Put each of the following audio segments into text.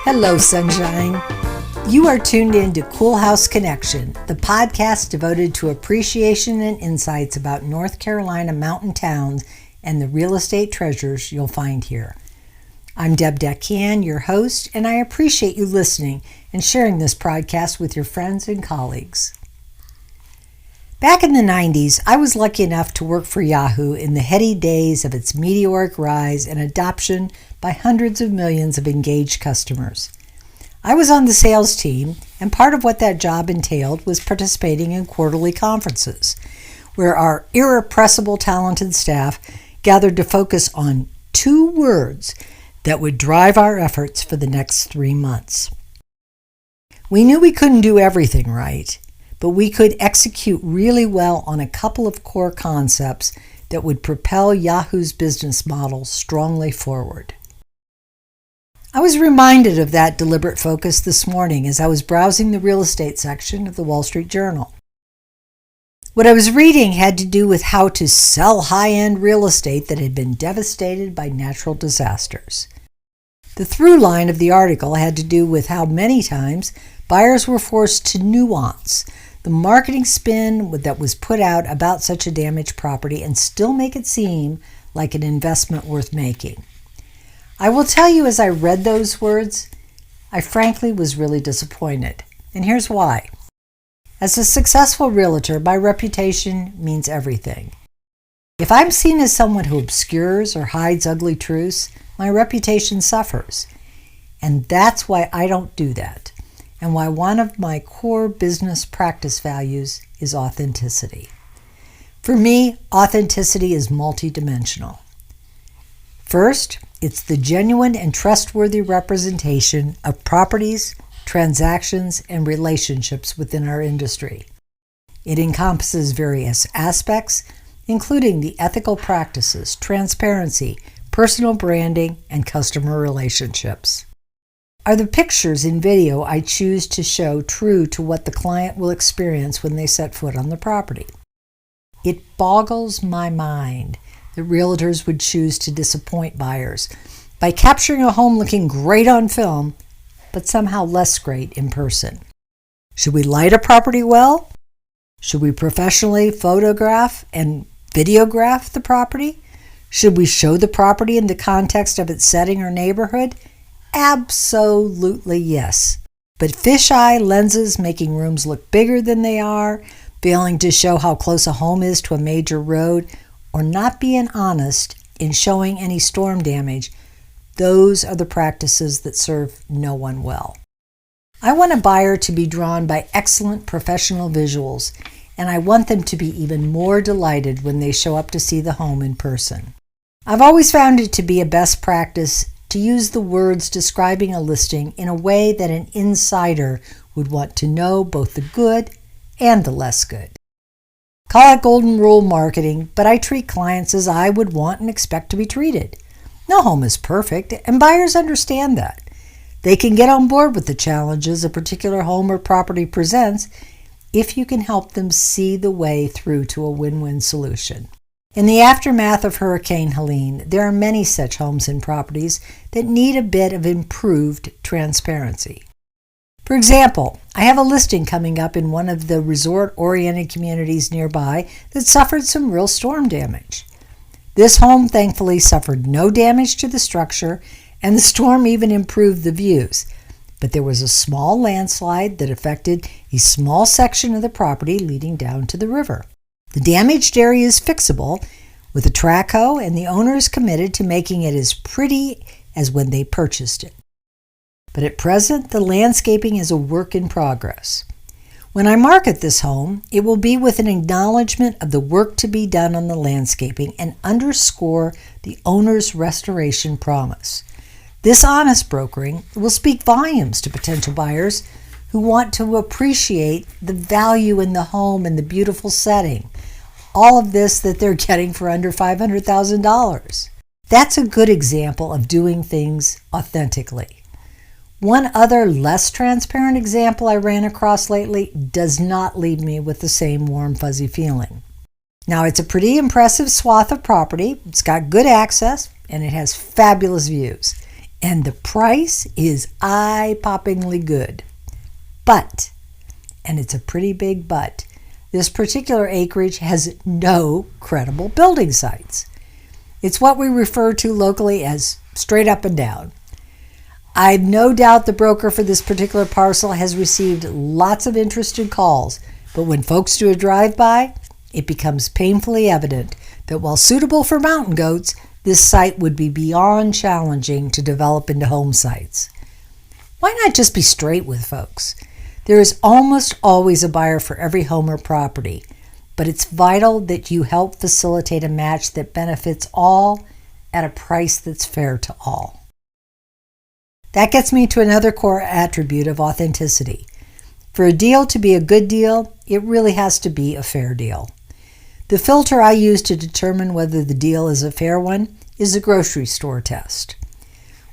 Hello, sunshine. You are tuned in to CoolHouseConnection, the podcast devoted to appreciation and insights about North Carolina mountain towns and the real estate treasures you'll find here. I'm Deb Deccan, your host, and I appreciate you listening and sharing this podcast with your friends and colleagues. Back in the 90s, I was lucky enough to work for Yahoo in the heady days of its meteoric rise and adoption by hundreds of millions of engaged customers. I was on the sales team, and part of what that job entailed was participating in quarterly conferences, where our irrepressible talented staff gathered to focus on 2 words that would drive our efforts for the next 3 months. We knew we couldn't do everything right, but we could execute really well on a couple of core concepts that would propel Yahoo's business model strongly forward. I was reminded of that deliberate focus this morning as I was browsing the real estate section of the Wall Street Journal. What I was reading had to do with how to sell high-end real estate that had been devastated by natural disasters. The through line of the article had to do with how many times buyers were forced to nuance the marketing spin that was put out about such a damaged property and still make it seem like an investment worth making. I will tell you, as I read those words, I frankly was really disappointed. And here's why. As a successful realtor, my reputation means everything. If I'm seen as someone who obscures or hides ugly truths, my reputation suffers. And that's why I don't do that, and why one of my core business practice values is authenticity. For me, authenticity is multidimensional. First, it's the genuine and trustworthy representation of properties, transactions, and relationships within our industry. It encompasses various aspects, including the ethical practices, transparency, personal branding, and customer relationships. Are the pictures and video I choose to show true to what the client will experience when they set foot on the property? It boggles my mind that realtors would choose to disappoint buyers by capturing a home looking great on film, but somehow less great in person. Should we light a property well? Should we professionally photograph and videograph the property? Should we show the property in the context of its setting or neighborhood? Absolutely yes. But fisheye lenses making rooms look bigger than they are, failing to show how close a home is to a major road, or not being honest in showing any storm damage, those are the practices that serve no one well. I want a buyer to be drawn by excellent professional visuals, and I want them to be even more delighted when they show up to see the home in person. I've always found it to be a best practice to use the words describing a listing in a way that an insider would want to know both the good and the less good. Call it golden rule marketing, but I treat clients as I would want and expect to be treated. No home is perfect, and buyers understand that. They can get on board with the challenges a particular home or property presents if you can help them see the way through to a win-win solution. In the aftermath of Hurricane Helene, there are many such homes and properties that need a bit of improved transparency. For example, I have a listing coming up in one of the resort-oriented communities nearby that suffered some real storm damage. This home thankfully suffered no damage to the structure, and the storm even improved the views. But there was a small landslide that affected a small section of the property leading down to the river. The damaged area is fixable with a track hoe, and the owner is committed to making it as pretty as when they purchased it. But at present, the landscaping is a work in progress. When I market this home, it will be with an acknowledgement of the work to be done on the landscaping and underscore the owner's restoration promise. This honest brokering will speak volumes to potential buyers who want to appreciate the value in the home and the beautiful setting. All of this that they're getting for under $500,000. That's a good example of doing things authentically. One other less transparent example I ran across lately does not leave me with the same warm, fuzzy feeling. Now, it's a pretty impressive swath of property. It's got good access, and it has fabulous views. and the price is eye-poppingly good. But, and it's a pretty big but, this particular acreage has no credible building sites. It's what we refer to locally as straight up and down. I've no doubt the broker for this particular parcel has received lots of interested calls, but when folks do a drive-by, it becomes painfully evident that while suitable for mountain goats, this site would be beyond challenging to develop into home sites. Why not just be straight with folks? There is almost always a buyer for every home or property, but it's vital that you help facilitate a match that benefits all at a price that's fair to all. That gets me to another core attribute of authenticity. For a deal to be a good deal, it really has to be a fair deal. The filter I use to determine whether the deal is a fair one is the grocery store test.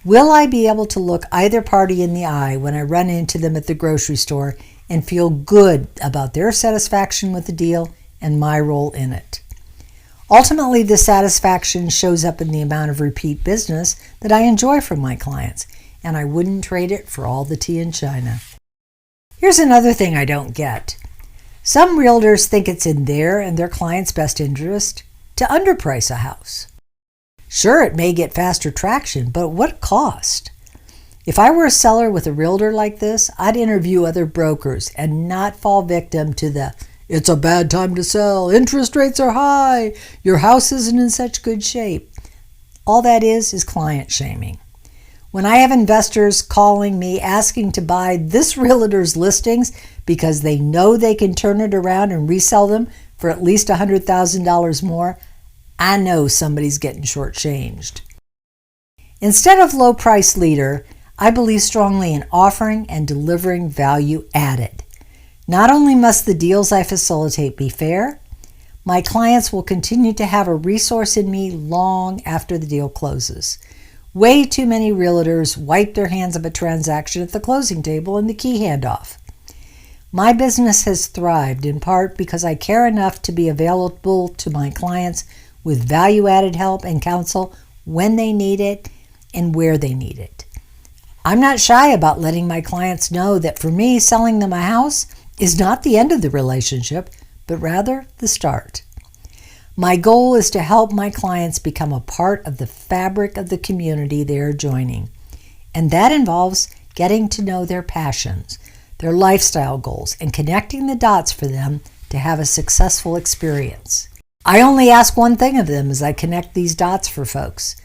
Will I be able to look either party in the eye when I run into them at the grocery store and feel good about their satisfaction with the deal and my role in it? Ultimately, the satisfaction shows up in the amount of repeat business that I enjoy from my clients, and I wouldn't trade it for all the tea in China. Here's another thing I don't get. Some realtors think it's in their and their clients' best interest to underprice a house. Sure, it may get faster traction, but at what cost? If I were a seller with a realtor like this, I'd interview other brokers and not fall victim to the "it's a bad time to sell, interest rates are high, your house isn't in such good shape." All that is client shaming. When I have investors calling me asking to buy this realtor's listings because they know they can turn it around and resell them for at least $100,000 more, I know somebody's getting shortchanged. Instead of low price leader, I believe strongly in offering and delivering value added. Not only must the deals I facilitate be fair, my clients will continue to have a resource in me long after the deal closes. Way too many realtors wipe their hands of a transaction at the closing table and the key handoff. My business has thrived in part because I care enough to be available to my clients with value-added help and counsel when they need it and where they need it. I'm not shy about letting my clients know that for me, selling them a house is not the end of the relationship, but rather the start. My goal is to help my clients become a part of the fabric of the community they are joining, and that involves getting to know their passions, their lifestyle goals, and connecting the dots for them to have a successful experience. I only ask one thing of them as I connect these dots for folks.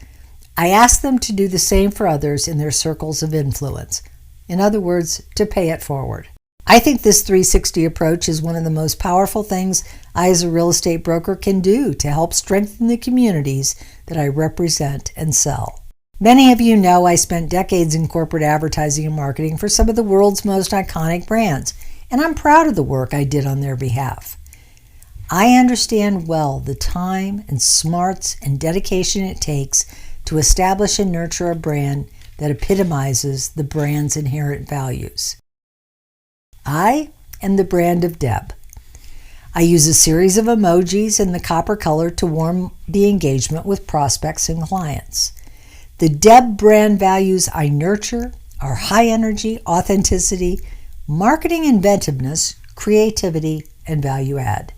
I ask them to do the same for others in their circles of influence. In other words, to pay it forward. I think this 360 approach is one of the most powerful things I as a real estate broker can do to help strengthen the communities that I represent and sell. Many of you know I spent decades in corporate advertising and marketing for some of the world's most iconic brands, and I'm proud of the work I did on their behalf. I understand well the time and smarts and dedication it takes to establish and nurture a brand that epitomizes the brand's inherent values. I am the brand of Deb. I use a series of emojis in the copper color to warm the engagement with prospects and clients. The Deb brand values I nurture are high energy, authenticity, marketing inventiveness, creativity, and value add.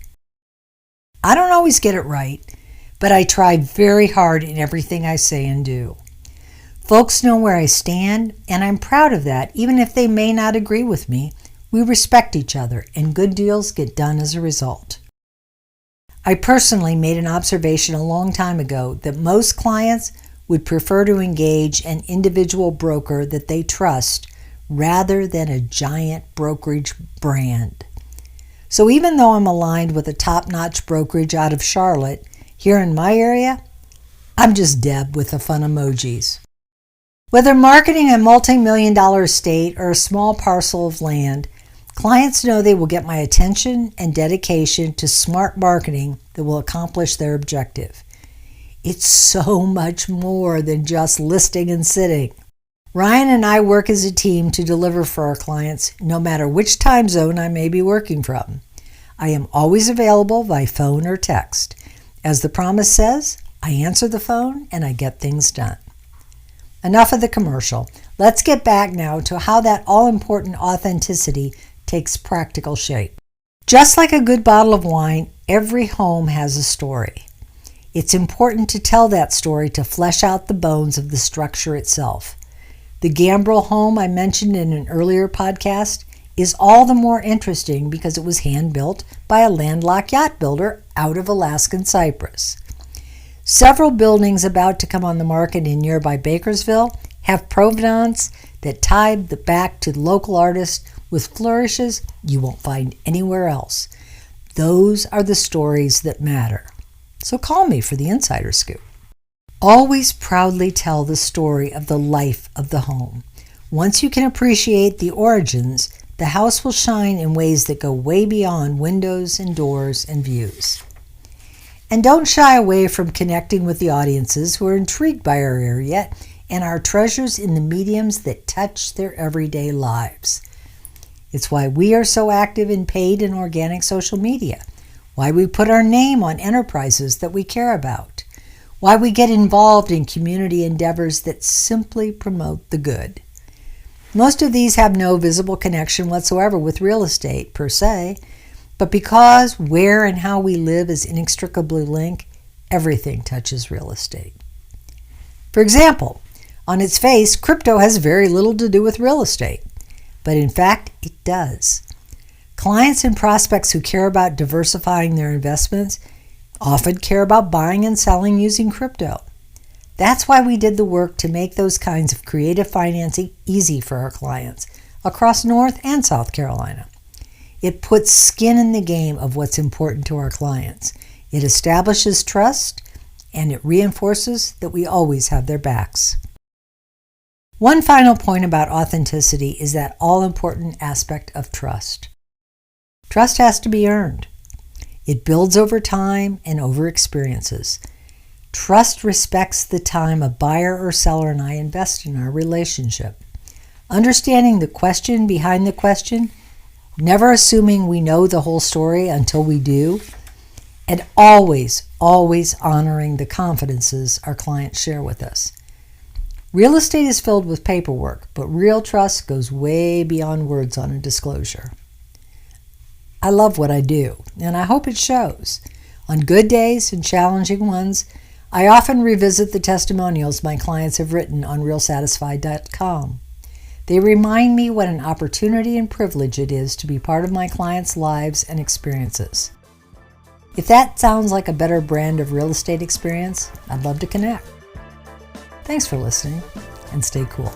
I don't always get it right, but I try very hard in everything I say and do. Folks know where I stand, and I'm proud of that, even if they may not agree with me. We respect each other, and good deals get done as a result. I personally made an observation a long time ago that most clients would prefer to engage an individual broker that they trust rather than a giant brokerage brand. So even though I'm aligned with a top-notch brokerage out of Charlotte, here in my area, I'm just Deb with the fun emojis. Whether marketing a multi-million-dollar estate or a small parcel of land, clients know they will get my attention and dedication to smart marketing that will accomplish their objective. It's so much more than just listing and sitting. Ryan and I work as a team to deliver for our clients, no matter which time zone I may be working from. I am always available by phone or text. As the promise says, I answer the phone and I get things done. Enough of the commercial. Let's get back now to how that all-important authenticity takes practical shape. Just like a good bottle of wine, every home has a story. It's important to tell that story to flesh out the bones of the structure itself. The Gambrel home I mentioned in an earlier podcast is all the more interesting because it was hand-built by a landlocked yacht builder out of Alaskan Cyprus. Several buildings about to come on the market in nearby Bakersville have provenance that tie back to local artists with flourishes you won't find anywhere else. Those are the stories that matter. So call me for the insider scoop. Always proudly tell the story of the life of the home. Once you can appreciate the origins, the house will shine in ways that go way beyond windows and doors and views. And don't shy away from connecting with the audiences who are intrigued by our area and our treasures in the mediums that touch their everyday lives. It's why we are so active in paid and organic social media, why we put our name on enterprises that we care about, why we get involved in community endeavors that simply promote the good. Most of these have no visible connection whatsoever with real estate per se, but because where and how we live is inextricably linked, everything touches real estate. For example, on its face, crypto has very little to do with real estate, but in fact, it does. Clients and prospects who care about diversifying their investments often care about buying and selling using crypto. That's why we did the work to make those kinds of creative financing easy for our clients across North and South Carolina. It puts skin in the game of what's important to our clients. It establishes trust, and it reinforces that we always have their backs. One final point about authenticity is that all-important aspect of trust. Trust has to be earned. It builds over time and over experiences. Trust respects the time a buyer or seller and I invest in our relationship. Understanding the question behind the question, never assuming we know the whole story until we do, and always honoring the confidences our clients share with us. Real estate is filled with paperwork, but real trust goes way beyond words on a disclosure. I love what I do, and I hope it shows. On good days and challenging ones, I often revisit the testimonials my clients have written on realsatisfied.com. They remind me what an opportunity and privilege it is to be part of my clients' lives and experiences. If that sounds like a better brand of real estate experience, I'd love to connect. Thanks for listening, and stay cool.